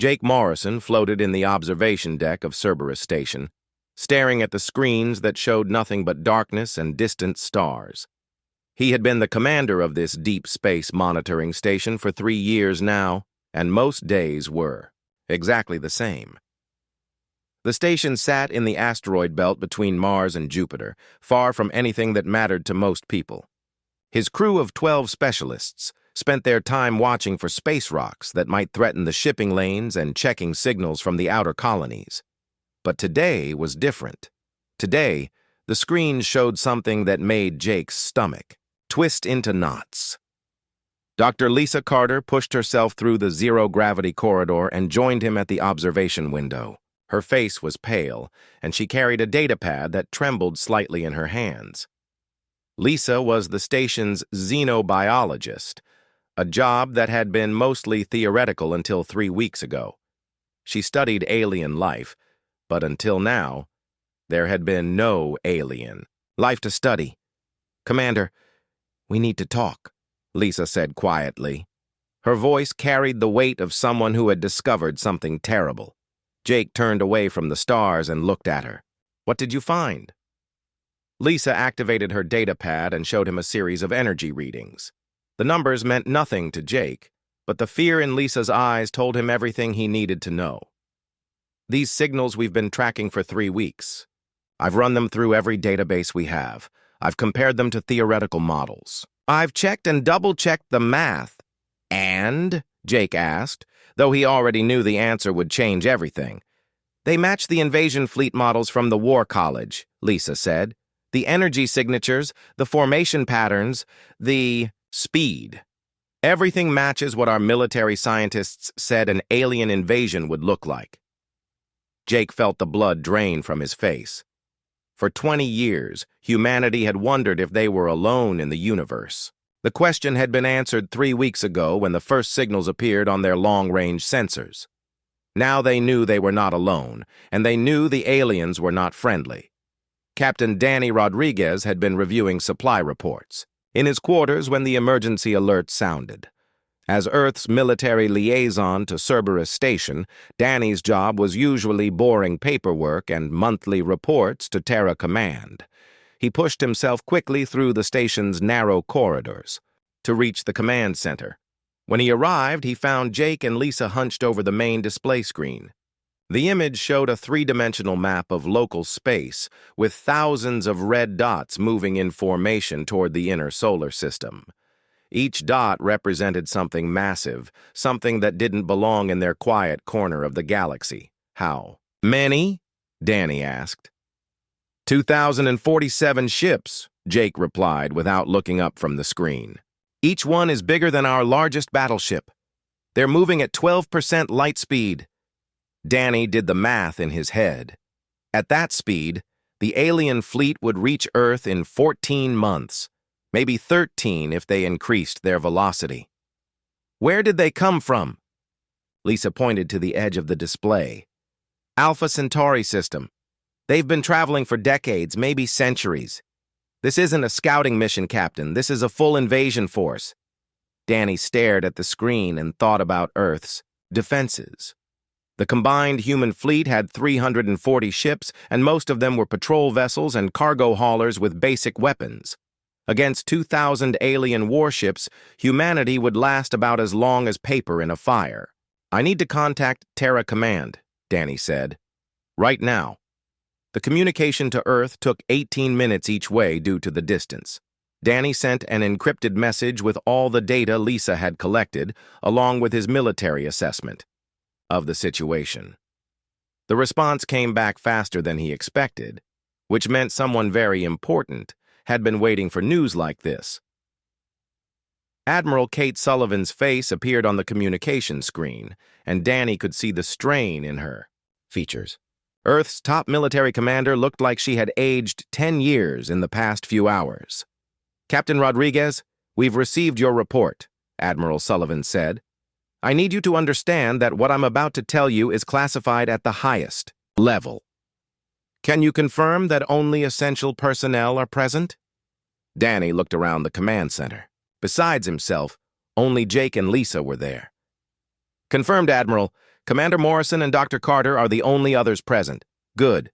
Jake Morrison floated in the observation deck of Cerberus Station, staring at the screens that showed nothing but darkness and distant stars. He had been the commander of this deep space monitoring station for 3 years now, and most days were exactly the same. The station sat in the asteroid belt between Mars and Jupiter, far from anything that mattered to most people. His crew of 12 specialists spent their time watching for space rocks that might threaten the shipping lanes and checking signals from the outer colonies. But today was different. Today, the screens showed something that made Jake's stomach twist into knots. Dr. Lisa Carter pushed herself through the zero-gravity corridor and joined him at the observation window. Her face was pale, and she carried a datapad that trembled slightly in her hands. Lisa was the station's xenobiologist, a job that had been mostly theoretical until 3 weeks ago. She studied alien life, but until now, there had been no alien life to study. "Commander, we need to talk," Lisa said quietly. Her voice carried the weight of someone who had discovered something terrible. Jake turned away from the stars and looked at her. "What did you find?" Lisa activated her datapad and showed him a series of energy readings. The numbers meant nothing to Jake, but the fear in Lisa's eyes told him everything he needed to know. "These signals we've been tracking for 3 weeks. I've run them through every database we have. I've compared them to theoretical models. I've checked and double-checked the math." "And?" Jake asked, though he already knew the answer would change everything. "They match the invasion fleet models from the War College," Lisa said. "The energy signatures, the formation patterns, the speed. Everything matches what our military scientists said an alien invasion would look like." Jake felt the blood drain from his face. For 20 years, humanity had wondered if they were alone in the universe. The question had been answered 3 weeks ago when the first signals appeared on their long-range sensors. Now they knew they were not alone, and they knew the aliens were not friendly. Captain Danny Rodriguez had been reviewing supply reports in his quarters when the emergency alert sounded. As Earth's military liaison to Cerberus Station, Danny's job was usually boring paperwork and monthly reports to Terra Command. He pushed himself quickly through the station's narrow corridors to reach the command center. When he arrived, he found Jake and Lisa hunched over the main display screen. The image showed a 3-dimensional map of local space with thousands of red dots moving in formation toward the inner solar system. Each dot represented something massive, something that didn't belong in their quiet corner of the galaxy. "How many?" Danny asked. 2,047 ships, Jake replied without looking up from the screen. "Each one is bigger than our largest battleship. They're moving at 12% light speed." Danny did the math in his head. At that speed, the alien fleet would reach Earth in 14 months, maybe 13 if they increased their velocity. "Where did they come from?" Lisa pointed to the edge of the display. "Alpha Centauri system. They've been traveling for decades, maybe centuries. This isn't a scouting mission, Captain. This is a full invasion force." Danny stared at the screen and thought about Earth's defenses. The combined human fleet had 340 ships, and most of them were patrol vessels and cargo haulers with basic weapons. Against 2,000 alien warships, humanity would last about as long as paper in a fire. "I need to contact Terra Command," Danny said. "Right now." The communication to Earth took 18 minutes each way due to the distance. Danny sent an encrypted message with all the data Lisa had collected, along with his military assessment of the situation. The response came back faster than he expected, which meant someone very important had been waiting for news like this. Admiral Kate Sullivan's face appeared on the communication screen, and Danny could see the strain in her features. Earth's top military commander looked like she had aged 10 years in the past few hours. "Captain Rodriguez, we've received your report," Admiral Sullivan said. "I need you to understand that what I'm about to tell you is classified at the highest level. Can you confirm that only essential personnel are present?" Danny looked around the command center. Besides himself, only Jake and Lisa were there. "Confirmed, Admiral. Commander Morrison and Dr. Carter are the only others present. Good.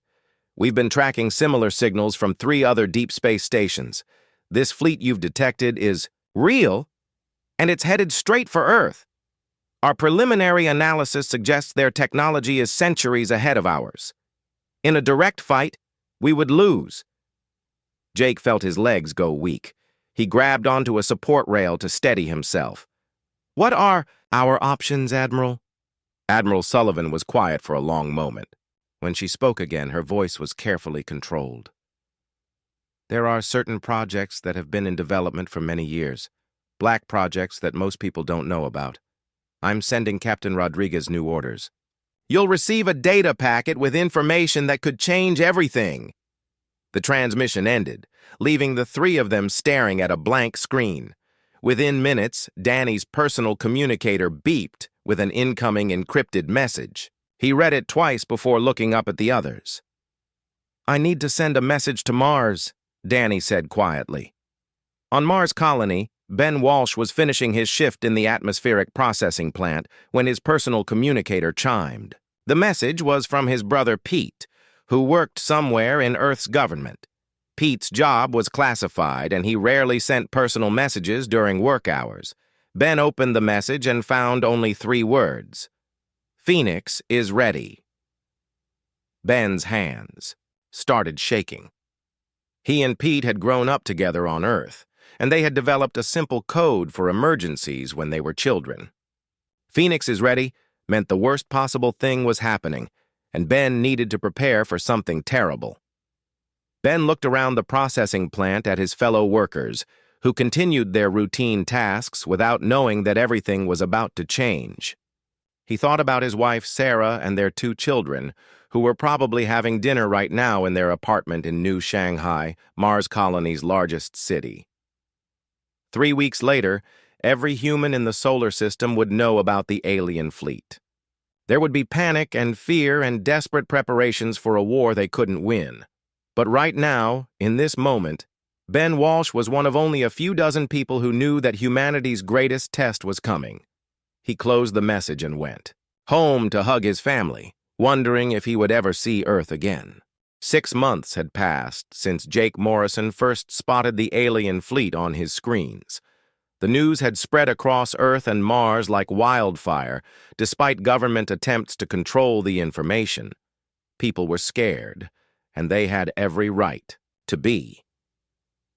We've been tracking similar signals from 3 other deep space stations. This fleet you've detected is real, and it's headed straight for Earth. Our preliminary analysis suggests their technology is centuries ahead of ours. In a direct fight, we would lose. Jake felt his legs go weak. He grabbed onto a support rail to steady himself. What are our options, Admiral? Admiral Sullivan was quiet for a long moment. When she spoke again, her voice was carefully controlled. There are certain projects that have been in development for many years. Black projects that most people don't know about. I'm sending Captain Rodriguez new orders. You'll receive a data packet with information that could change everything. The transmission ended, leaving the 3 of them staring at a blank screen. Within minutes, Danny's personal communicator beeped with an incoming encrypted message. He read it twice before looking up at the others. I need to send a message to Mars, Danny said quietly. On Mars Colony, Ben Walsh was finishing his shift in the atmospheric processing plant when his personal communicator chimed. The message was from his brother Pete, who worked somewhere in Earth's government. Pete's job was classified, and he rarely sent personal messages during work hours. Ben opened the message and found only 3 words. Phoenix is ready. Ben's hands started shaking. He and Pete had grown up together on Earth, and they had developed a simple code for emergencies when they were children. Phoenix is ready meant the worst possible thing was happening, and Ben needed to prepare for something terrible. Ben looked around the processing plant at his fellow workers, who continued their routine tasks without knowing that everything was about to change. He thought about his wife Sarah and their 2 children, who were probably having dinner right now in their apartment in New Shanghai, Mars Colony's largest city. 3 weeks later, every human in the solar system would know about the alien fleet. There would be panic and fear and desperate preparations for a war they couldn't win. But right now, in this moment, Ben Walsh was one of only a few dozen people who knew that humanity's greatest test was coming. He closed the message and went home to hug his family, wondering if he would ever see Earth again. 6 months had passed since Jake Morrison first spotted the alien fleet on his screens. The news had spread across Earth and Mars like wildfire, despite government attempts to control the information. People were scared, and they had every right to be.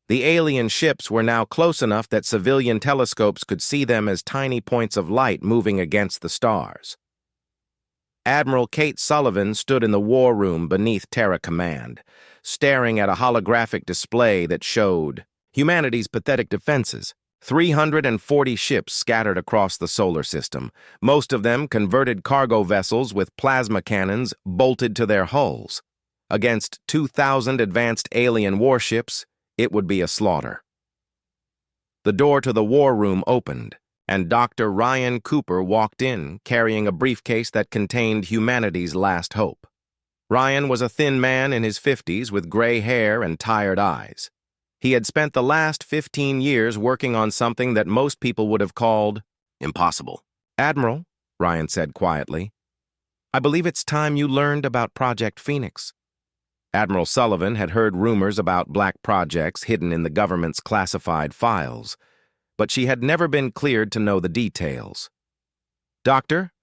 The alien ships were now close enough that civilian telescopes could see them as tiny points of light moving against the stars. Admiral Kate Sullivan stood in the war room beneath Terra Command, staring at a holographic display that showed humanity's pathetic defenses. 340 ships scattered across the solar system, most of them converted cargo vessels with plasma cannons bolted to their hulls. Against 2,000 advanced alien warships, it would be a slaughter. The door to the war room opened, and Dr. Ryan Cooper walked in, carrying a briefcase that contained humanity's last hope. Ryan was a thin man in his 50s with gray hair and tired eyes. He had spent the last 15 years working on something that most people would have called impossible. Admiral, Ryan said quietly, I believe it's time you learned about Project Phoenix. Admiral Sullivan had heard rumors about black projects hidden in the government's classified files, but she had never been cleared to know the details. Doctor,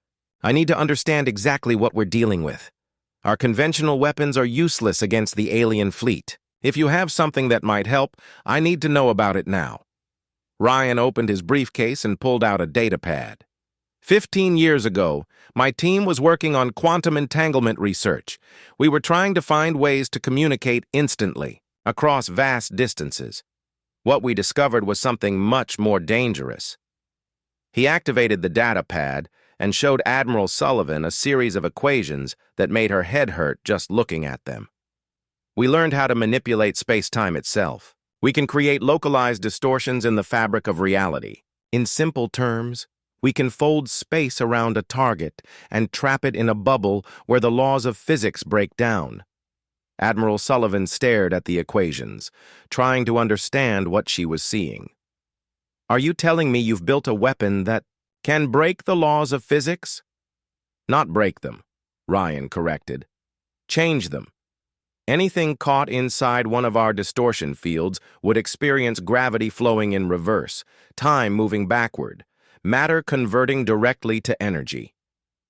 I need to understand exactly what we're dealing with. Our conventional weapons are useless against the alien fleet. If you have something that might help, I need to know about it now. Ryan opened his briefcase and pulled out a data pad. 15 years ago, my team was working on quantum entanglement research. We were trying to find ways to communicate instantly, across vast distances. What we discovered was something much more dangerous. He activated the data pad and showed Admiral Sullivan a series of equations that made her head hurt just looking at them. We learned how to manipulate space-time itself. We can create localized distortions in the fabric of reality. In simple terms, we can fold space around a target and trap it in a bubble where the laws of physics break down. Admiral Sullivan stared at the equations, trying to understand what she was seeing. Are you telling me you've built a weapon that can break the laws of physics? Not break them, Ryan corrected. Change them. Anything caught inside one of our distortion fields would experience gravity flowing in reverse, time moving backward, matter converting directly to energy.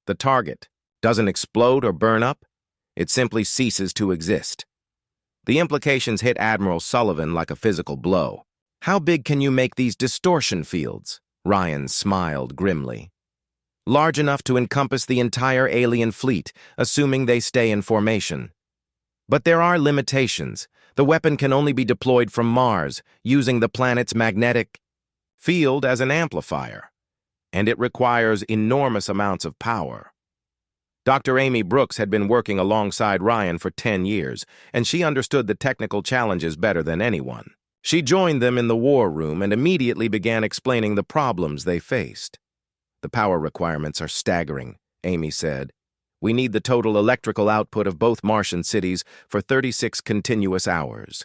The target doesn't explode or burn up, it simply ceases to exist. The implications hit Admiral Sullivan like a physical blow. How big can you make these distortion fields? Ryan smiled grimly. Large enough to encompass the entire alien fleet, assuming they stay in formation. But there are limitations. The weapon can only be deployed from Mars, using the planet's magnetic field as an amplifier. And it requires enormous amounts of power. Dr. Amy Brooks had been working alongside Ryan for 10 years, and she understood the technical challenges better than anyone. She joined them in the war room and immediately began explaining the problems they faced. The power requirements are staggering, Amy said. We need the total electrical output of both Martian cities for 36 continuous hours.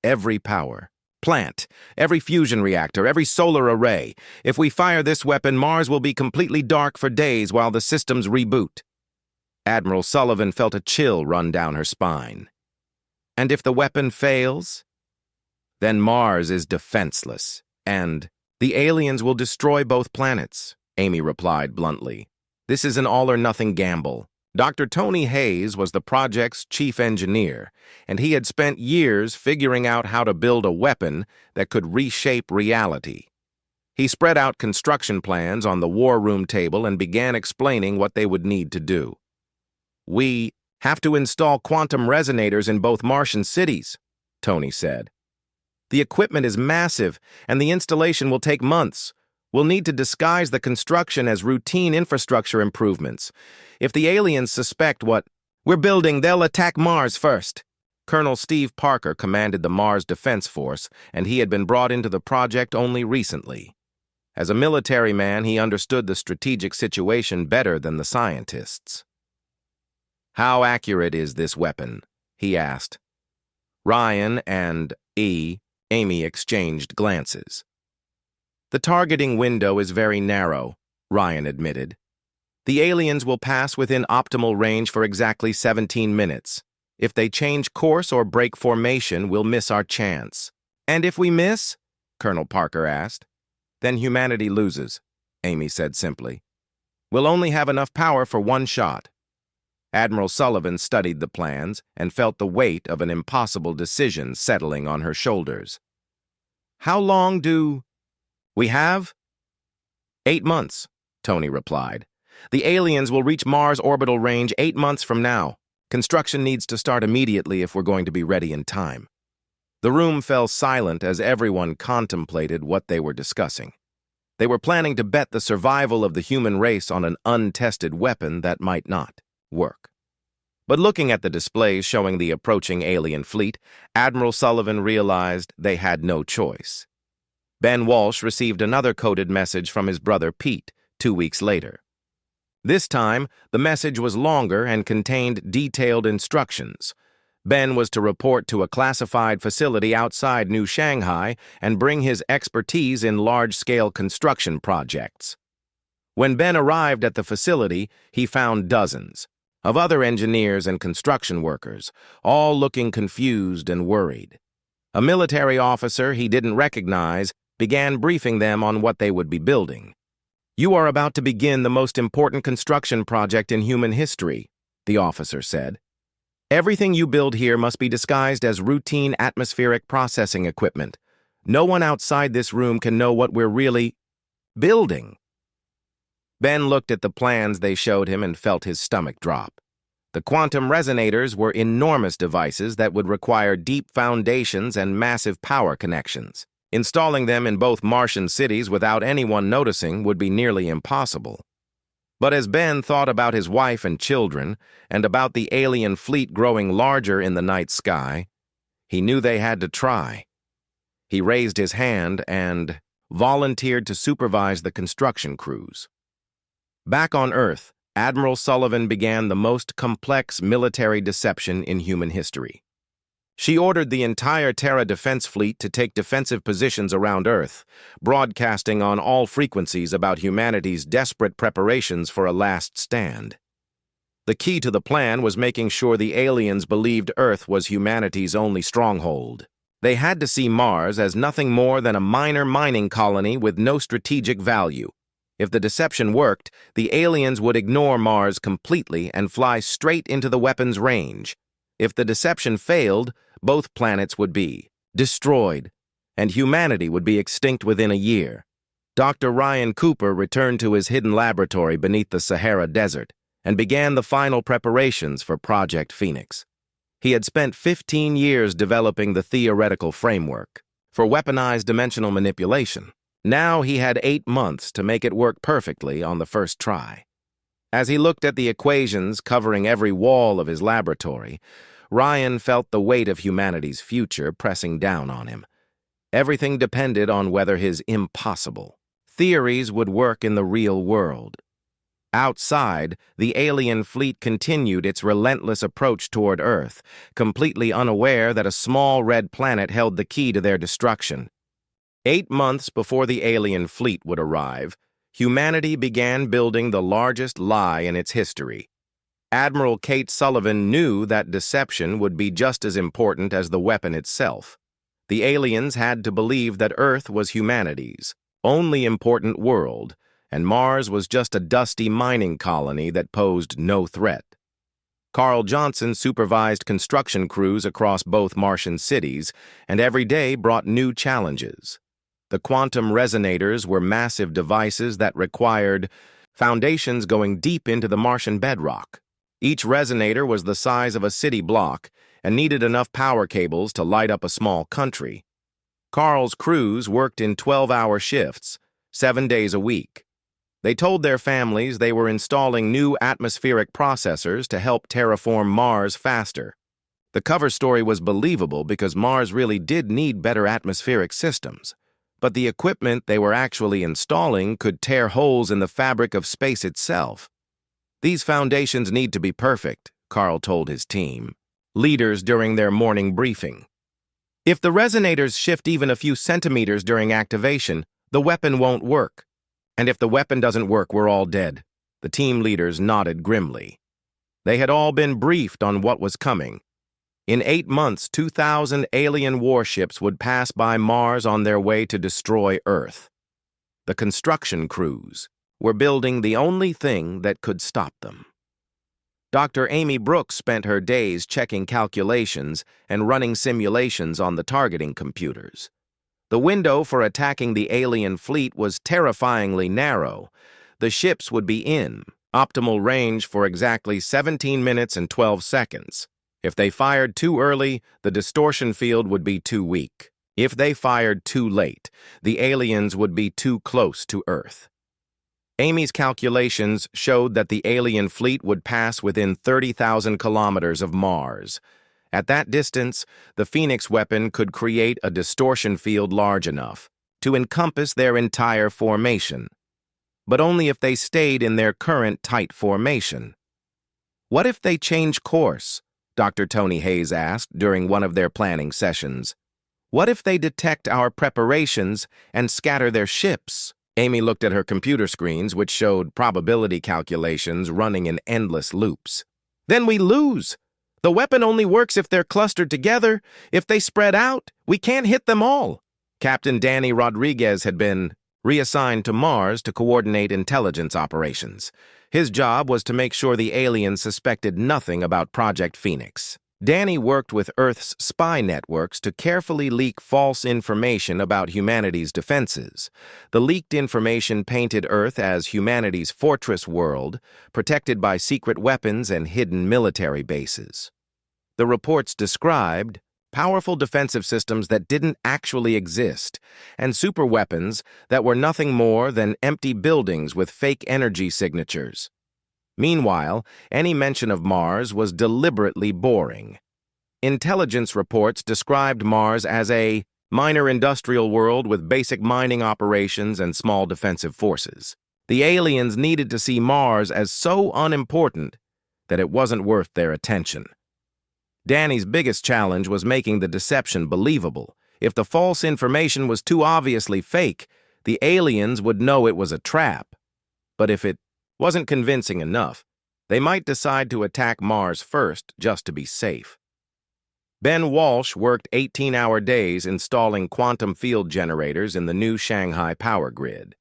Every power plant, every fusion reactor, every solar array. If we fire this weapon, Mars will be completely dark for days while the systems reboot. Admiral Sullivan felt a chill run down her spine. And if the weapon fails? Then Mars is defenseless, and the aliens will destroy both planets, Amy replied bluntly. This is an all-or-nothing gamble. Dr. Tony Hayes was the project's chief engineer, and he had spent years figuring out how to build a weapon that could reshape reality. He spread out construction plans on the war room table and began explaining what they would need to do. We have to install quantum resonators in both Martian cities, Tony said. The equipment is massive, and the installation will take months. We'll need to disguise the construction as routine infrastructure improvements. If the aliens suspect what we're building, they'll attack Mars first. Colonel Steve Parker commanded the Mars Defense Force, and he had been brought into the project only recently. As a military man, he understood the strategic situation better than the scientists. How accurate is this weapon? He asked. Ryan and Amy exchanged glances. The targeting window is very narrow, Ryan admitted. The aliens will pass within optimal range for exactly 17 minutes. If they change course or break formation, we'll miss our chance. And if we miss? Colonel Parker asked. Then humanity loses, Amy said simply. We'll only have enough power for one shot. Admiral Sullivan studied the plans and felt the weight of an impossible decision settling on her shoulders. How long do we have? 8 months, Tony replied. The aliens will reach Mars orbital range 8 months from now. Construction needs to start immediately if we're going to be ready in time. The room fell silent as everyone contemplated what they were discussing. They were planning to bet the survival of the human race on an untested weapon that might not work. But looking at the displays showing the approaching alien fleet, Admiral Sullivan realized they had no choice. Ben Walsh received another coded message from his brother Pete 2 weeks later. This time, the message was longer and contained detailed instructions. Ben was to report to a classified facility outside New Shanghai and bring his expertise in large-scale construction projects. When Ben arrived at the facility, he found dozens of other engineers and construction workers, all looking confused and worried. A military officer he didn't recognize began briefing them on what they would be building. You are about to begin the most important construction project in human history, the officer said. Everything you build here must be disguised as routine atmospheric processing equipment. No one outside this room can know what we're really building. Ben looked at the plans they showed him and felt his stomach drop. The quantum resonators were enormous devices that would require deep foundations and massive power connections. Installing them in both Martian cities without anyone noticing would be nearly impossible. But as Ben thought about his wife and children, and about the alien fleet growing larger in the night sky, he knew they had to try. He raised his hand and volunteered to supervise the construction crews. Back on Earth, Admiral Sullivan began the most complex military deception in human history. She ordered the entire Terra Defense Fleet to take defensive positions around Earth, broadcasting on all frequencies about humanity's desperate preparations for a last stand. The key to the plan was making sure the aliens believed Earth was humanity's only stronghold. They had to see Mars as nothing more than a minor mining colony with no strategic value. If the deception worked, the aliens would ignore Mars completely and fly straight into the weapon's range. If the deception failed, both planets would be destroyed, and humanity would be extinct within a year. Dr. Ryan Cooper returned to his hidden laboratory beneath the Sahara Desert and began the final preparations for Project Phoenix. He had spent 15 years developing the theoretical framework for weaponized dimensional manipulation. Now he had 8 months to make it work perfectly on the first try. As he looked at the equations covering every wall of his laboratory, Ryan felt the weight of humanity's future pressing down on him. Everything depended on whether his impossible theories would work in the real world. Outside, the alien fleet continued its relentless approach toward Earth, completely unaware that a small red planet held the key to their destruction. 8 months before the alien fleet would arrive, humanity began building the largest lie in its history. Admiral Kate Sullivan knew that deception would be just as important as the weapon itself. The aliens had to believe that Earth was humanity's only important world, and Mars was just a dusty mining colony that posed no threat. Carl Johnson supervised construction crews across both Martian cities, and every day brought new challenges. The quantum resonators were massive devices that required foundations going deep into the Martian bedrock. Each resonator was the size of a city block and needed enough power cables to light up a small country. Carl's crews worked in 12-hour shifts, 7 days a week. They told their families they were installing new atmospheric processors to help terraform Mars faster. The cover story was believable because Mars really did need better atmospheric systems, but the equipment they were actually installing could tear holes in the fabric of space itself. These foundations need to be perfect, Carl told his team, leaders during their morning briefing. If the resonators shift even a few centimeters during activation, the weapon won't work. And if the weapon doesn't work, we're all dead. The team leaders nodded grimly. They had all been briefed on what was coming. In 8 months, 2,000 alien warships would pass by Mars on their way to destroy Earth. The construction crews were building the only thing that could stop them. Dr. Amy Brooks spent her days checking calculations and running simulations on the targeting computers. The window for attacking the alien fleet was terrifyingly narrow. The ships would be in optimal range for exactly 17 minutes and 12 seconds. If they fired too early, the distortion field would be too weak. If they fired too late, the aliens would be too close to Earth. Amy's calculations showed that the alien fleet would pass within 30,000 kilometers of Mars. At that distance, the Phoenix weapon could create a distortion field large enough to encompass their entire formation, but only if they stayed in their current tight formation. What if they change course? Dr. Tony Hayes asked during one of their planning sessions. What if they detect our preparations and scatter their ships? Amy looked at her computer screens, which showed probability calculations running in endless loops. Then we lose. The weapon only works if they're clustered together. If they spread out, we can't hit them all. Captain Danny Rodriguez had been reassigned to Mars to coordinate intelligence operations. His job was to make sure the aliens suspected nothing about Project Phoenix. Danny worked with Earth's spy networks to carefully leak false information about humanity's defenses. The leaked information painted Earth as humanity's fortress world, protected by secret weapons and hidden military bases. The reports described powerful defensive systems that didn't actually exist, and superweapons that were nothing more than empty buildings with fake energy signatures. Meanwhile, any mention of Mars was deliberately boring. Intelligence reports described Mars as a minor industrial world with basic mining operations and small defensive forces. The aliens needed to see Mars as so unimportant that it wasn't worth their attention. Danny's biggest challenge was making the deception believable. If the false information was too obviously fake, the aliens would know it was a trap. But if it wasn't convincing enough, They might decide to attack Mars first just to be safe. Ben Walsh worked 18-hour days installing quantum field generators in the new Shanghai power grid.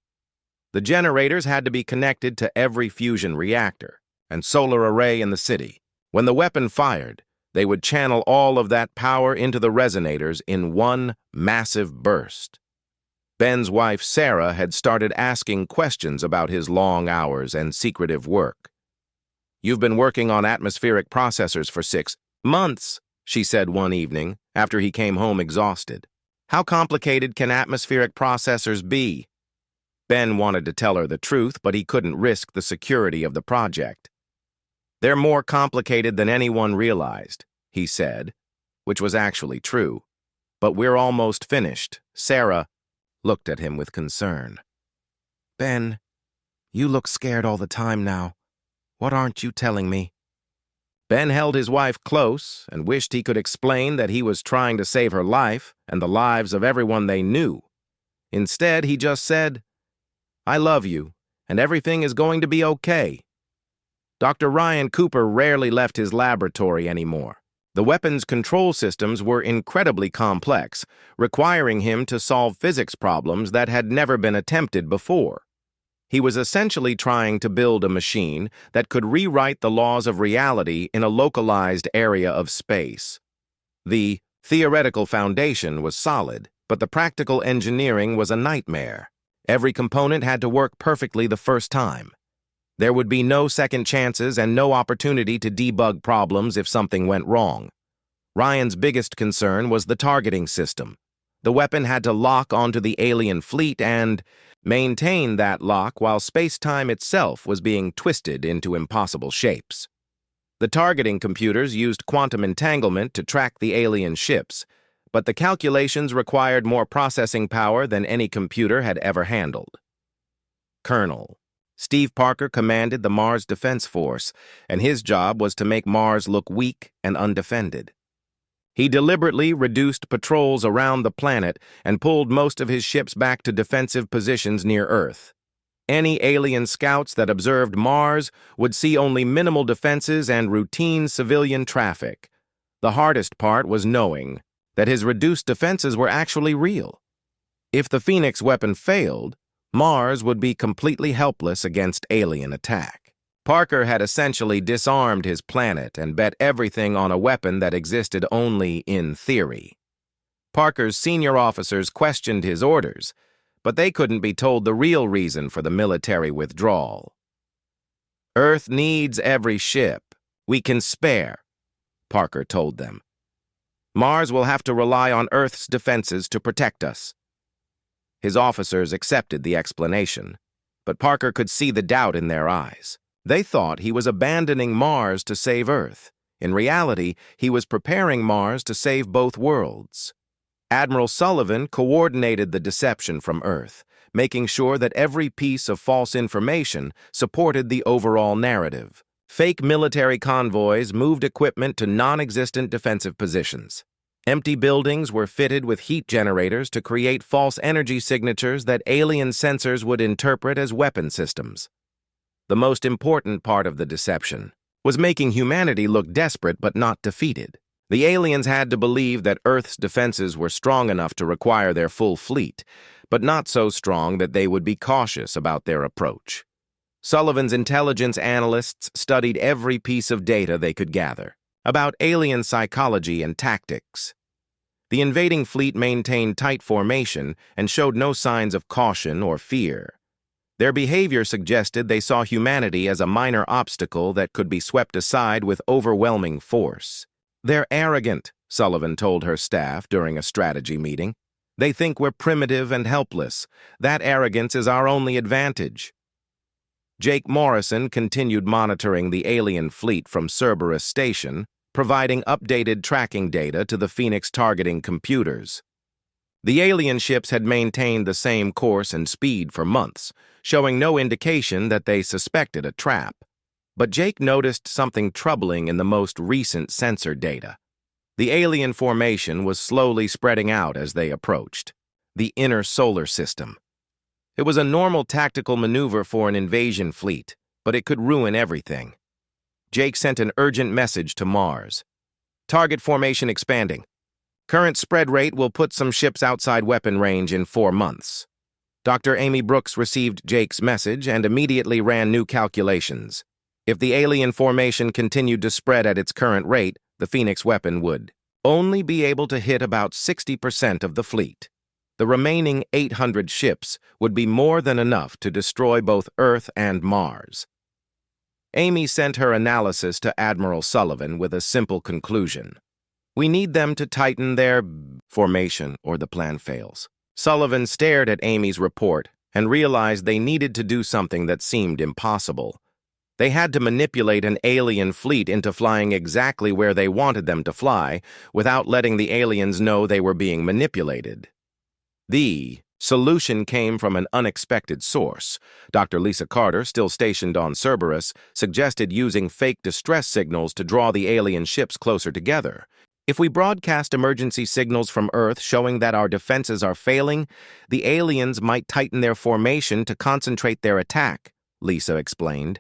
The generators had to be connected to every fusion reactor and solar array in the city. When the weapon fired, they would channel all of that power into the resonators in one massive burst. Ben's wife, Sarah, had started asking questions about his long hours and secretive work. "You've been working on atmospheric processors for 6 months, she said one evening, after he came home exhausted. "How complicated can atmospheric processors be?" Ben wanted to tell her the truth, but he couldn't risk the security of the project. "They're more complicated than anyone realized," he said, which was actually true. "But we're almost finished." Sarah looked at him with concern. "Ben, you look scared all the time now. What aren't you telling me?" Ben held his wife close and wished he could explain that he was trying to save her life and the lives of everyone they knew. Instead, he just said, "I love you, and everything is going to be okay." Dr. Ryan Cooper rarely left his laboratory anymore. The weapons control systems were incredibly complex, requiring him to solve physics problems that had never been attempted before. He was essentially trying to build a machine that could rewrite the laws of reality in a localized area of space. The theoretical foundation was solid, but the practical engineering was a nightmare. Every component had to work perfectly the first time. There would be no second chances and no opportunity to debug problems if something went wrong. Ryan's biggest concern was the targeting system. The weapon had to lock onto the alien fleet and maintain that lock while space-time itself was being twisted into impossible shapes. The targeting computers used quantum entanglement to track the alien ships, but the calculations required more processing power than any computer had ever handled. Colonel Steve Parker commanded the Mars Defense Force, and his job was to make Mars look weak and undefended. He deliberately reduced patrols around the planet and pulled most of his ships back to defensive positions near Earth. Any alien scouts that observed Mars would see only minimal defenses and routine civilian traffic. The hardest part was knowing that his reduced defenses were actually real. If the Phoenix weapon failed, Mars would be completely helpless against alien attack. Parker had essentially disarmed his planet and bet everything on a weapon that existed only in theory. Parker's senior officers questioned his orders, but they couldn't be told the real reason for the military withdrawal. "Earth needs every ship we can spare," Parker told them. "Mars will have to rely on Earth's defenses to protect us." His officers accepted the explanation, but Parker could see the doubt in their eyes. They thought he was abandoning Mars to save Earth. In reality, he was preparing Mars to save both worlds. Admiral Sullivan coordinated the deception from Earth, making sure that every piece of false information supported the overall narrative. Fake military convoys moved equipment to non-existent defensive positions. Empty buildings were fitted with heat generators to create false energy signatures that alien sensors would interpret as weapon systems. The most important part of the deception was making humanity look desperate but not defeated. The aliens had to believe that Earth's defenses were strong enough to require their full fleet, but not so strong that they would be cautious about their approach. Sullivan's intelligence analysts studied every piece of data they could gather about alien psychology and tactics. The invading fleet maintained tight formation and showed no signs of caution or fear. Their behavior suggested they saw humanity as a minor obstacle that could be swept aside with overwhelming force. "They're arrogant," Sullivan told her staff during a strategy meeting. "They think we're primitive and helpless. That arrogance is our only advantage." Jake Morrison continued monitoring the alien fleet from Cerberus Station, providing updated tracking data to the Phoenix targeting computers. The alien ships had maintained the same course and speed for months, showing no indication that they suspected a trap. But Jake noticed something troubling in the most recent sensor data. The alien formation was slowly spreading out as they approached the inner solar system. It was a normal tactical maneuver for an invasion fleet, but it could ruin everything. Jake sent an urgent message to Mars. Target formation expanding. Current spread rate will put some ships outside weapon range in 4 months. Dr. Amy Brooks received Jake's message and immediately ran new calculations. If the alien formation continued to spread at its current rate, the Phoenix weapon would only be able to hit about 60% of the fleet. The remaining 800 ships would be more than enough to destroy both Earth and Mars. Amy sent her analysis to Admiral Sullivan with a simple conclusion. We need them to tighten their formation or the plan fails. Sullivan stared at Amy's report and realized they needed to do something that seemed impossible. They had to manipulate an alien fleet into flying exactly where they wanted them to fly without letting the aliens know they were being manipulated. The solution came from an unexpected source. Dr. Lisa Carter, still stationed on Cerberus, suggested using fake distress signals to draw the alien ships closer together. If we broadcast emergency signals from Earth showing that our defenses are failing, the aliens might tighten their formation to concentrate their attack, Lisa explained.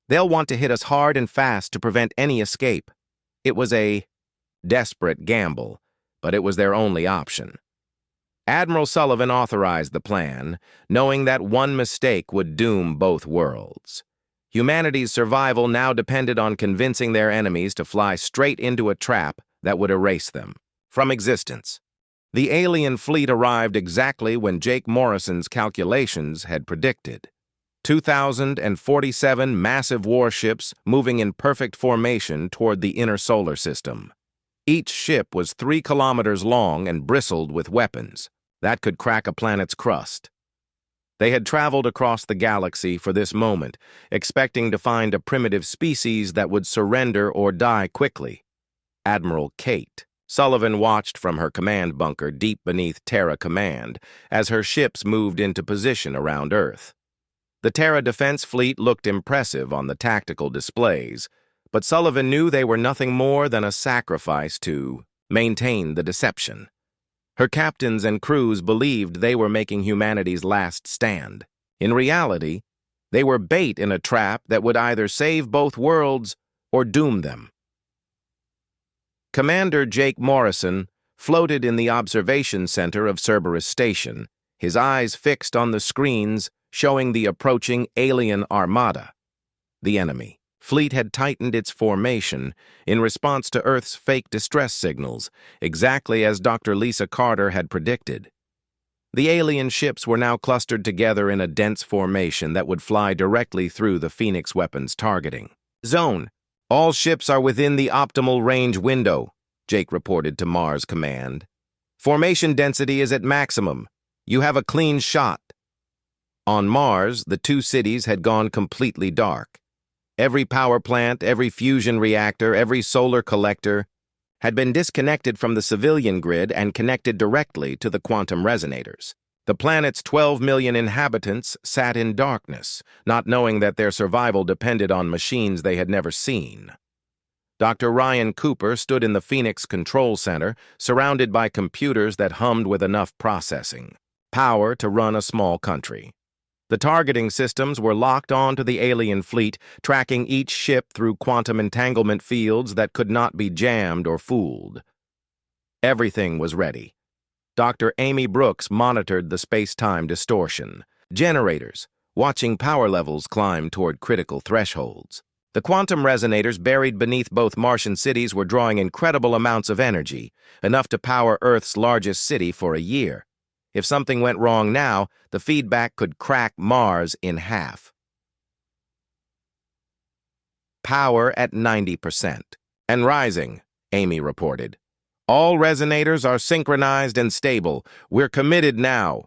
They'll want to hit us hard and fast to prevent any escape. It was a desperate gamble, but it was their only option. Admiral Sullivan authorized the plan, knowing that one mistake would doom both worlds. Humanity's survival now depended on convincing their enemies to fly straight into a trap that would erase them from existence. The alien fleet arrived exactly when Jake Morrison's calculations had predicted. 2,047 massive warships moving in perfect formation toward the inner solar system. Each ship was 3 kilometers long and bristled with weapons that could crack a planet's crust. They had traveled across the galaxy for this moment, expecting to find a primitive species that would surrender or die quickly. Admiral Kate Sullivan watched from her command bunker deep beneath Terra Command as her ships moved into position around Earth. The Terra Defense Fleet looked impressive on the tactical displays, but Sullivan knew they were nothing more than a sacrifice to maintain the deception. Her captains and crews believed they were making humanity's last stand. In reality, they were bait in a trap that would either save both worlds or doom them. Commander Jake Morrison floated in the observation center of Cerberus Station, his eyes fixed on the screens showing the approaching alien armada. The enemy fleet had tightened its formation in response to Earth's fake distress signals, exactly as Dr. Lisa Carter had predicted. The alien ships were now clustered together in a dense formation that would fly directly through the Phoenix weapon's targeting zone. All ships are within the optimal range window, Jake reported to Mars Command. Formation density is at maximum. You have a clean shot. On Mars, the 2 cities had gone completely dark. Every power plant, every fusion reactor, every solar collector had been disconnected from the civilian grid and connected directly to the quantum resonators. The planet's 12 million inhabitants sat in darkness, not knowing that their survival depended on machines they had never seen. Dr. Ryan Cooper stood in the Phoenix Control Center, surrounded by computers that hummed with enough processing power to run a small country. The targeting systems were locked onto the alien fleet, tracking each ship through quantum entanglement fields that could not be jammed or fooled. Everything was ready. Dr. Amy Brooks monitored the space-time distortion generators, watching power levels climb toward critical thresholds. The quantum resonators buried beneath both Martian cities were drawing incredible amounts of energy, enough to power Earth's largest city for a year. If something went wrong now, the feedback could crack Mars in half. Power at 90%. And rising, Amy reported. All resonators are synchronized and stable. We're committed now.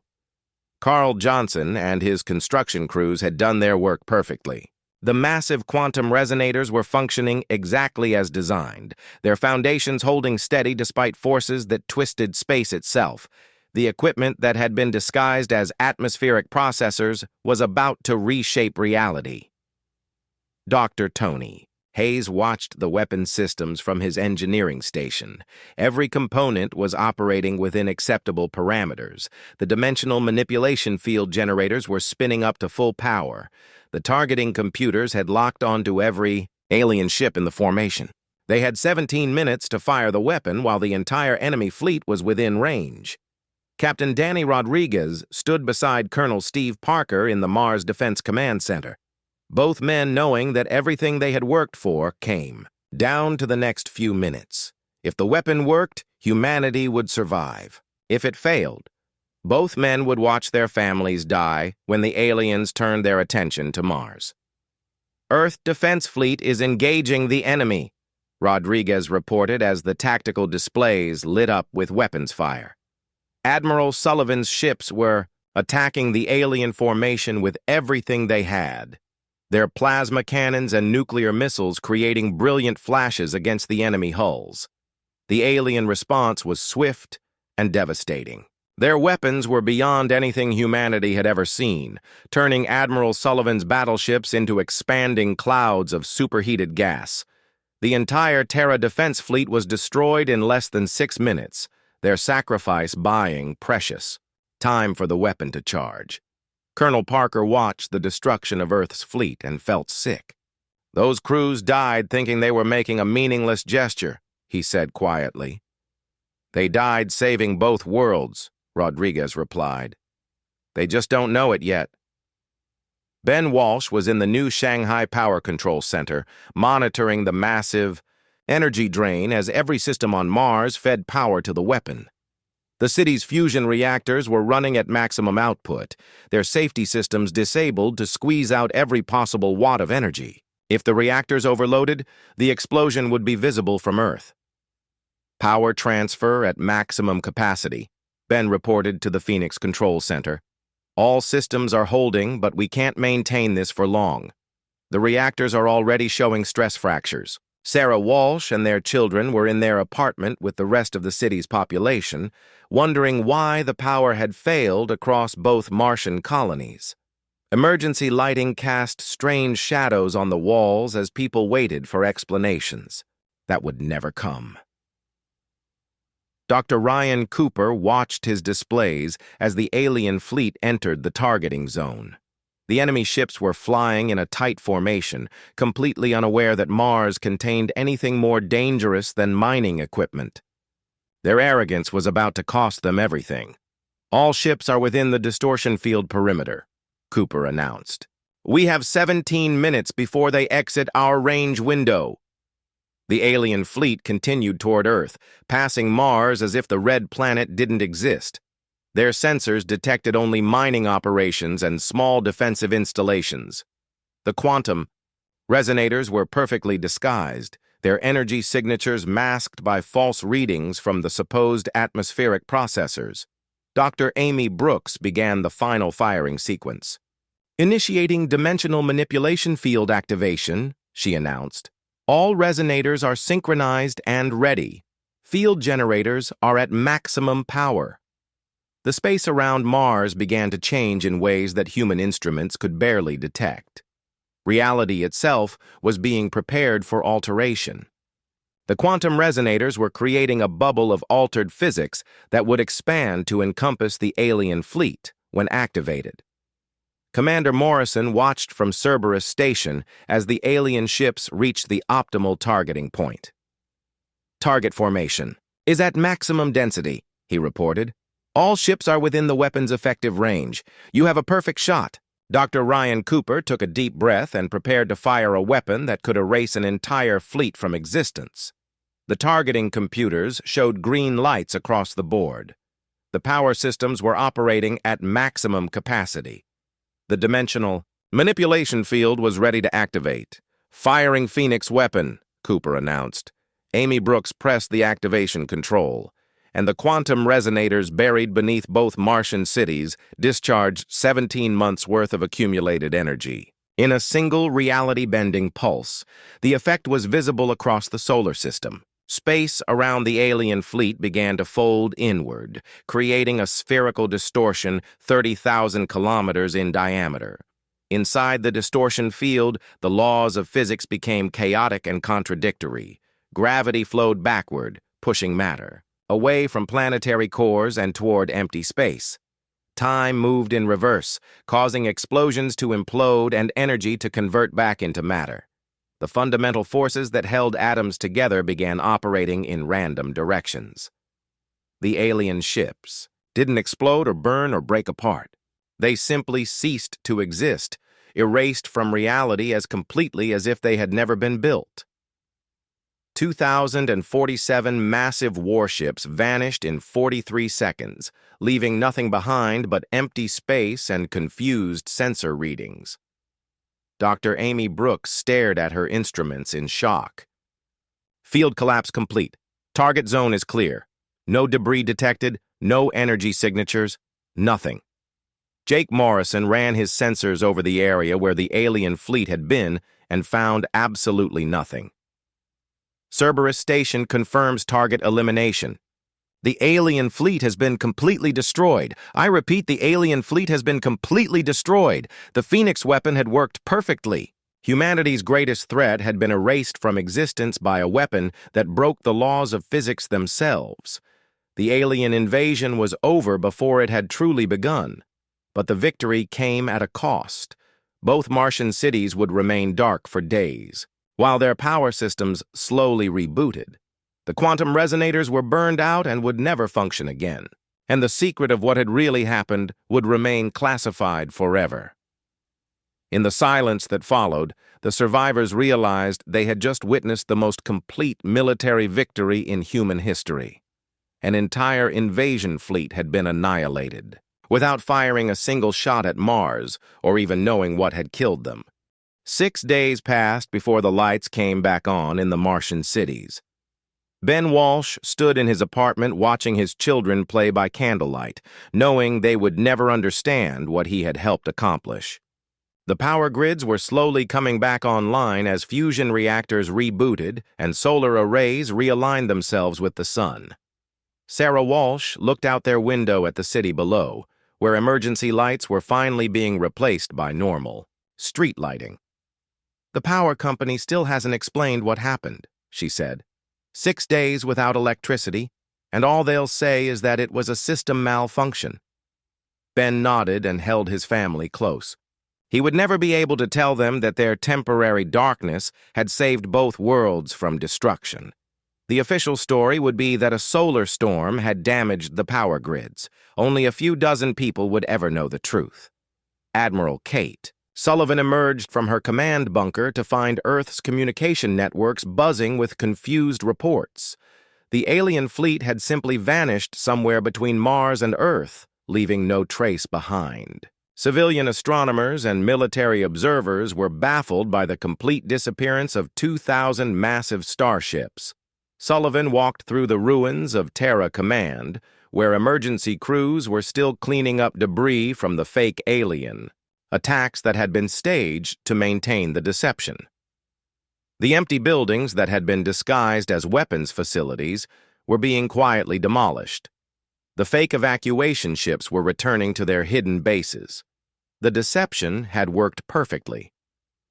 Carl Johnson and his construction crews had done their work perfectly. The massive quantum resonators were functioning exactly as designed, their foundations holding steady despite forces that twisted space itself. The equipment that had been disguised as atmospheric processors was about to reshape reality. Dr. Tony Hayes watched the weapon systems from his engineering station. Every component was operating within acceptable parameters. The dimensional manipulation field generators were spinning up to full power. The targeting computers had locked onto every alien ship in the formation. They had 17 minutes to fire the weapon while the entire enemy fleet was within range. Captain Danny Rodriguez stood beside Colonel Steve Parker in the Mars Defense Command Center, both men knowing that everything they had worked for came down to the next few minutes. If the weapon worked, humanity would survive. If it failed, both men would watch their families die when the aliens turned their attention to Mars. Earth Defense Fleet is engaging the enemy, Rodriguez reported as the tactical displays lit up with weapons fire. Admiral Sullivan's ships were attacking the alien formation with everything they had, their plasma cannons and nuclear missiles creating brilliant flashes against the enemy hulls. The alien response was swift and devastating. Their weapons were beyond anything humanity had ever seen, turning Admiral Sullivan's battleships into expanding clouds of superheated gas. The entire Terra defense fleet was destroyed in less than 6 minutes, their sacrifice buying precious time for the weapon to charge. Colonel Parker watched the destruction of Earth's fleet and felt sick. "Those crews died thinking they were making a meaningless gesture," he said quietly. "They died saving both worlds," Rodriguez replied. "They just don't know it yet." Ben Walsh was in the new Shanghai Power Control Center, monitoring the massive energy drain as every system on Mars fed power to the weapon. The city's fusion reactors were running at maximum output, their safety systems disabled to squeeze out every possible watt of energy. If the reactors overloaded, the explosion would be visible from Earth. "Power transfer at maximum capacity," Ben reported to the Phoenix Control Center. "All systems are holding, but we can't maintain this for long. The reactors are already showing stress fractures." Sarah Walsh and their children were in their apartment with the rest of the city's population, wondering why the power had failed across both Martian colonies. Emergency lighting cast strange shadows on the walls as people waited for explanations that would never come. Dr. Ryan Cooper watched his displays as the alien fleet entered the targeting zone. The enemy ships were flying in a tight formation, completely unaware that Mars contained anything more dangerous than mining equipment. Their arrogance was about to cost them everything. "All ships are within the distortion field perimeter," Cooper announced. "We have 17 minutes before they exit our range window." The alien fleet continued toward Earth, passing Mars as if the red planet didn't exist. Their sensors detected only mining operations and small defensive installations. The quantum resonators were perfectly disguised, their energy signatures masked by false readings from the supposed atmospheric processors. Dr. Amy Brooks began the final firing sequence. "Initiating dimensional manipulation field activation," she announced. "All resonators are synchronized and ready. Field generators are at maximum power." The space around Mars began to change in ways that human instruments could barely detect. Reality itself was being prepared for alteration. The quantum resonators were creating a bubble of altered physics that would expand to encompass the alien fleet when activated. Commander Morrison watched from Cerberus Station as the alien ships reached the optimal targeting point. "Target formation is at maximum density," he reported. "All ships are within the weapon's effective range. You have a perfect shot." Dr. Ryan Cooper took a deep breath and prepared to fire a weapon that could erase an entire fleet from existence. The targeting computers showed green lights across the board. The power systems were operating at maximum capacity. The dimensional manipulation field was ready to activate. "Firing Phoenix weapon," Cooper announced. Amy Brooks pressed the activation control, and the quantum resonators buried beneath both Martian cities discharged 17 months' worth of accumulated energy. In a single reality-bending pulse, the effect was visible across the solar system. Space around the alien fleet began to fold inward, creating a spherical distortion 30,000 kilometers in diameter. Inside the distortion field, the laws of physics became chaotic and contradictory. Gravity flowed backward, pushing matter away from planetary cores and toward empty space. Time moved in reverse, causing explosions to implode and energy to convert back into matter. The fundamental forces that held atoms together began operating in random directions. The alien ships didn't explode or burn or break apart. They simply ceased to exist, erased from reality as completely as if they had never been built. 2,047 massive warships vanished in 43 seconds, leaving nothing behind but empty space and confused sensor readings. Dr. Amy Brooks stared at her instruments in shock. Field collapse complete. Target zone is clear. No debris detected, no energy signatures, nothing. Jake Morrison ran his sensors over the area where the alien fleet had been and found absolutely nothing. Cerberus Station confirms target elimination. The alien fleet has been completely destroyed. I repeat, the alien fleet has been completely destroyed. The Phoenix weapon had worked perfectly. Humanity's greatest threat had been erased from existence by a weapon that broke the laws of physics themselves. The alien invasion was over before it had truly begun. But the victory came at a cost. Both Martian cities would remain dark for days, while their power systems slowly rebooted. The quantum resonators were burned out and would never function again, and the secret of what had really happened would remain classified forever. In the silence that followed, the survivors realized they had just witnessed the most complete military victory in human history. An entire invasion fleet had been annihilated, without firing a single shot at Mars or even knowing what had killed them. 6 days passed before the lights came back on in the Martian cities. Ben Walsh stood in his apartment watching his children play by candlelight, knowing they would never understand what he had helped accomplish. The power grids were slowly coming back online as fusion reactors rebooted and solar arrays realigned themselves with the sun. Sarah Walsh looked out their window at the city below, where emergency lights were finally being replaced by normal street lighting. "The power company still hasn't explained what happened," she said. 6 days without electricity, and all they'll say is that it was a system malfunction. Ben nodded and held his family close. He would never be able to tell them that their temporary darkness had saved both worlds from destruction. The official story would be that a solar storm had damaged the power grids. Only a few dozen people would ever know the truth. Admiral Kate Sullivan emerged from her command bunker to find Earth's communication networks buzzing with confused reports. The alien fleet had simply vanished somewhere between Mars and Earth, leaving no trace behind. Civilian astronomers and military observers were baffled by the complete disappearance of 2,000 massive starships. Sullivan walked through the ruins of Terra Command, where emergency crews were still cleaning up debris from the fake alien, attacks that had been staged to maintain the deception. The empty buildings that had been disguised as weapons facilities were being quietly demolished. The fake evacuation ships were returning to their hidden bases. The deception had worked perfectly.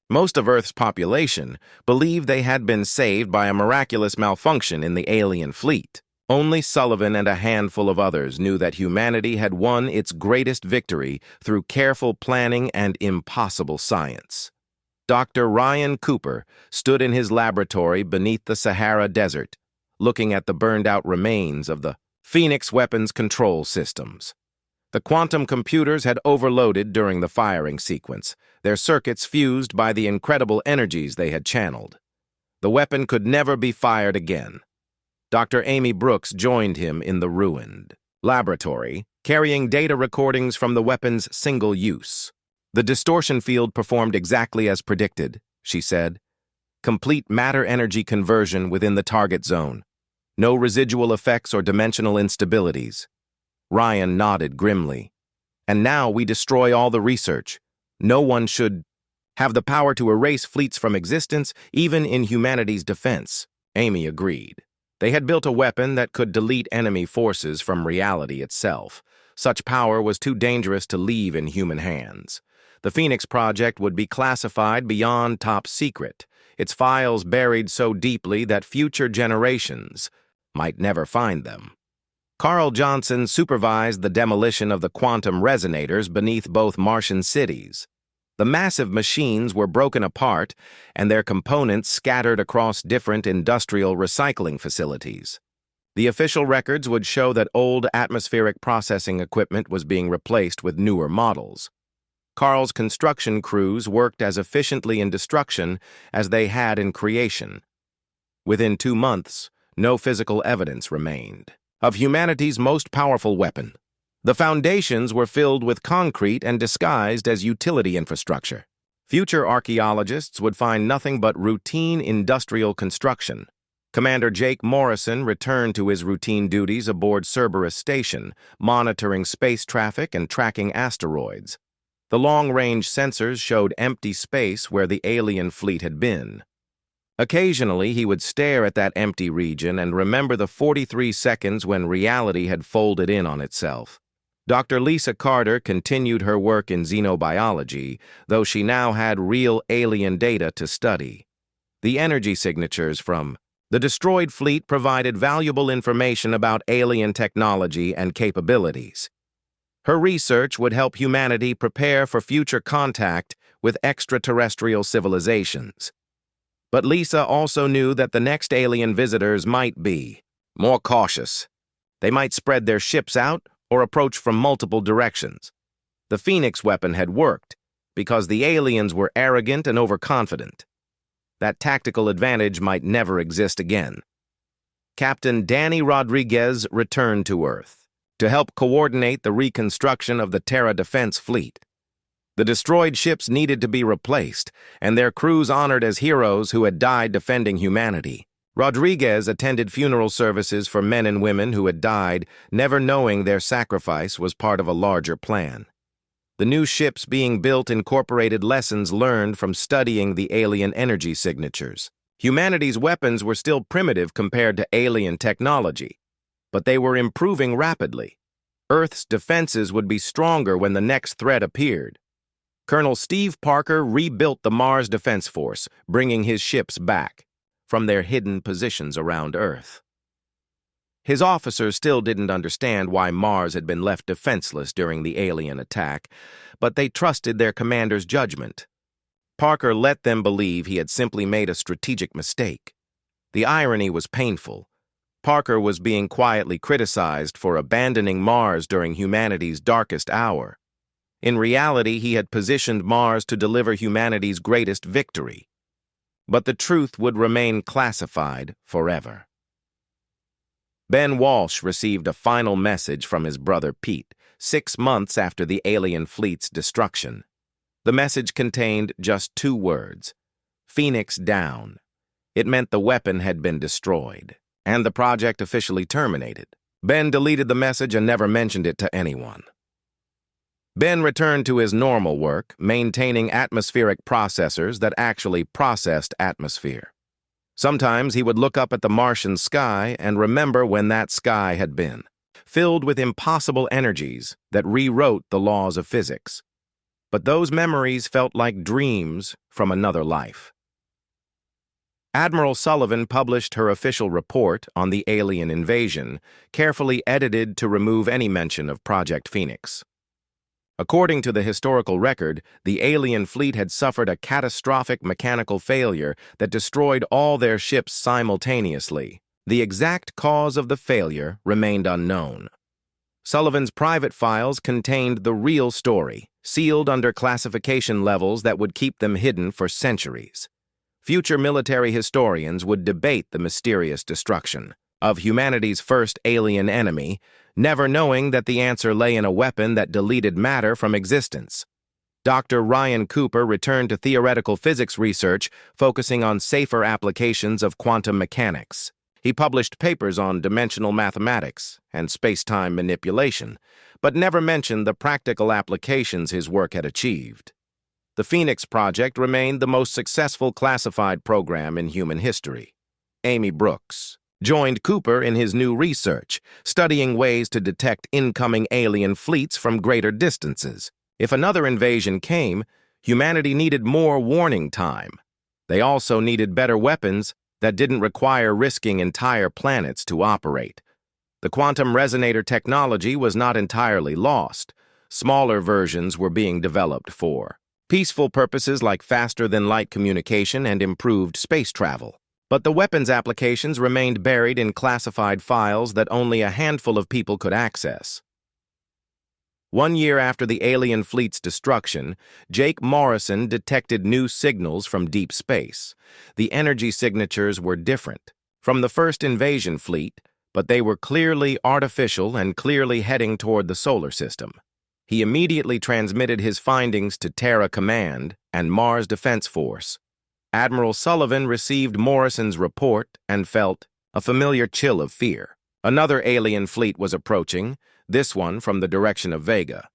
Most of Earth's population believed they had been saved by a miraculous malfunction in the alien fleet. Only Sullivan and a handful of others knew that humanity had won its greatest victory through careful planning and impossible science. Dr. Ryan Cooper stood in his laboratory beneath the Sahara Desert, looking at the burned-out remains of the Phoenix weapons control systems. The quantum computers had overloaded during the firing sequence, their circuits fused by the incredible energies they had channeled. The weapon could never be fired again. Dr. Amy Brooks joined him in the ruined laboratory, carrying data recordings from the weapon's single use. "The distortion field performed exactly as predicted," she said. "Complete matter-energy conversion within the target zone. No residual effects or dimensional instabilities." Ryan nodded grimly. "And now we destroy all the research. No one should have the power to erase fleets from existence, even in humanity's defense." Amy agreed. They had built a weapon that could delete enemy forces from reality itself. Such power was too dangerous to leave in human hands. The Phoenix Project would be classified beyond top secret, its files buried so deeply that future generations might never find them. Carl Johnson supervised the demolition of the quantum resonators beneath both Martian cities. The massive machines were broken apart and their components scattered across different industrial recycling facilities. The official records would show that old atmospheric processing equipment was being replaced with newer models. Carl's construction crews worked as efficiently in destruction as they had in creation. Within 2 months, no physical evidence remained of humanity's most powerful weapon. The foundations were filled with concrete and disguised as utility infrastructure. Future archaeologists would find nothing but routine industrial construction. Commander Jake Morrison returned to his routine duties aboard Cerberus Station, monitoring space traffic and tracking asteroids. The long-range sensors showed empty space where the alien fleet had been. Occasionally, he would stare at that empty region and remember the 43 seconds when reality had folded in on itself. Dr. Lisa Carter continued her work in xenobiology, though she now had real alien data to study. The energy signatures from the destroyed fleet provided valuable information about alien technology and capabilities. Her research would help humanity prepare for future contact with extraterrestrial civilizations. But Lisa also knew that the next alien visitors might be more cautious. They might spread their ships out or approach from multiple directions. The Phoenix weapon had worked because the aliens were arrogant and overconfident. That tactical advantage might never exist again. Captain Danny Rodriguez returned to Earth to help coordinate the reconstruction of the Terra Defense Fleet. The destroyed ships needed to be replaced, and their crews honored as heroes who had died defending humanity. Rodriguez attended funeral services for men and women who had died, never knowing their sacrifice was part of a larger plan. The new ships being built incorporated lessons learned from studying the alien energy signatures. Humanity's weapons were still primitive compared to alien technology, but they were improving rapidly. Earth's defenses would be stronger when the next threat appeared. Colonel Steve Parker rebuilt the Mars Defense Force, bringing his ships back from their hidden positions around Earth. His officers still didn't understand why Mars had been left defenseless during the alien attack, but they trusted their commander's judgment. Parker let them believe he had simply made a strategic mistake. The irony was painful. Parker was being quietly criticized for abandoning Mars during humanity's darkest hour. In reality, he had positioned Mars to deliver humanity's greatest victory. But the truth would remain classified forever. Ben Walsh received a final message from his brother Pete, 6 months after the alien fleet's destruction. The message contained just 2 words: Phoenix down. It meant the weapon had been destroyed, and the project officially terminated. Ben deleted the message and never mentioned it to anyone. Ben returned to his normal work, maintaining atmospheric processors that actually processed atmosphere. Sometimes he would look up at the Martian sky and remember when that sky had been, filled with impossible energies that rewrote the laws of physics. But those memories felt like dreams from another life. Admiral Sullivan published her official report on the alien invasion, carefully edited to remove any mention of Project Phoenix. According to the historical record, the alien fleet had suffered a catastrophic mechanical failure that destroyed all their ships simultaneously. The exact cause of the failure remained unknown. Sullivan's private files contained the real story, sealed under classification levels that would keep them hidden for centuries. Future military historians would debate the mysterious destruction of humanity's first alien enemy, never knowing that the answer lay in a weapon that deleted matter from existence. Dr. Ryan Cooper returned to theoretical physics research, focusing on safer applications of quantum mechanics. He published papers on dimensional mathematics and space-time manipulation, but never mentioned the practical applications his work had achieved. The Phoenix Project remained the most successful classified program in human history. Amy Brooks joined Cooper in his new research, studying ways to detect incoming alien fleets from greater distances. If another invasion came, humanity needed more warning time. They also needed better weapons that didn't require risking entire planets to operate. The quantum resonator technology was not entirely lost. Smaller versions were being developed for peaceful purposes like faster-than-light communication and improved space travel. But the weapons applications remained buried in classified files that only a handful of people could access. 1 year after the alien fleet's destruction, Jake Morrison detected new signals from deep space. The energy signatures were different from the first invasion fleet, but they were clearly artificial and clearly heading toward the solar system. He immediately transmitted his findings to Terra Command and Mars Defense Force. Admiral Sullivan received Morrison's report and felt a familiar chill of fear. Another alien fleet was approaching, this one from the direction of Vega.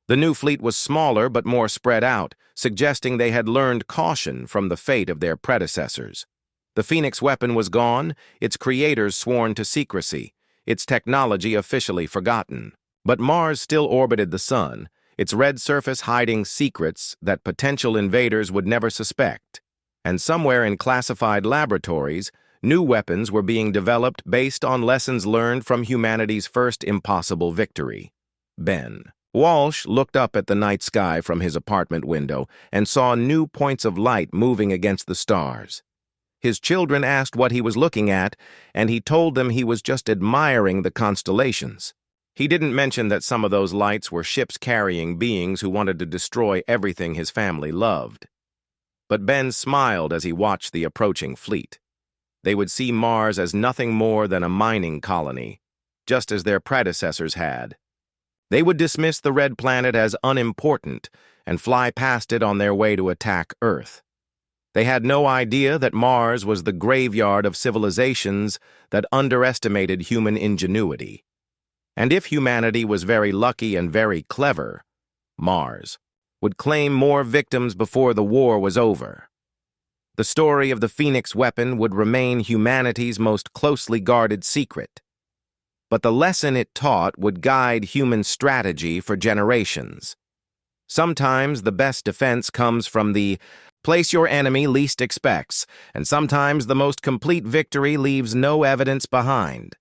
The new fleet was smaller but more spread out, suggesting they had learned caution from the fate of their predecessors. The Phoenix weapon was gone, its creators sworn to secrecy, its technology officially forgotten. But Mars still orbited the sun, its red surface hiding secrets that potential invaders would never suspect. And somewhere in classified laboratories, new weapons were being developed based on lessons learned from humanity's first impossible victory. Ben Walsh looked up at the night sky from his apartment window and saw new points of light moving against the stars. His children asked what he was looking at, and he told them he was just admiring the constellations. He didn't mention that some of those lights were ships carrying beings who wanted to destroy everything his family loved. But Ben smiled as he watched the approaching fleet. They would see Mars as nothing more than a mining colony, just as their predecessors had. They would dismiss the red planet as unimportant and fly past it on their way to attack Earth. They had no idea that Mars was the graveyard of civilizations that underestimated human ingenuity. And if humanity was very lucky and very clever, Mars would claim more victims before the war was over. The story of the Phoenix weapon would remain humanity's most closely guarded secret. But the lesson it taught would guide human strategy for generations. Sometimes the best defense comes from the place your enemy least expects, and sometimes the most complete victory leaves no evidence behind.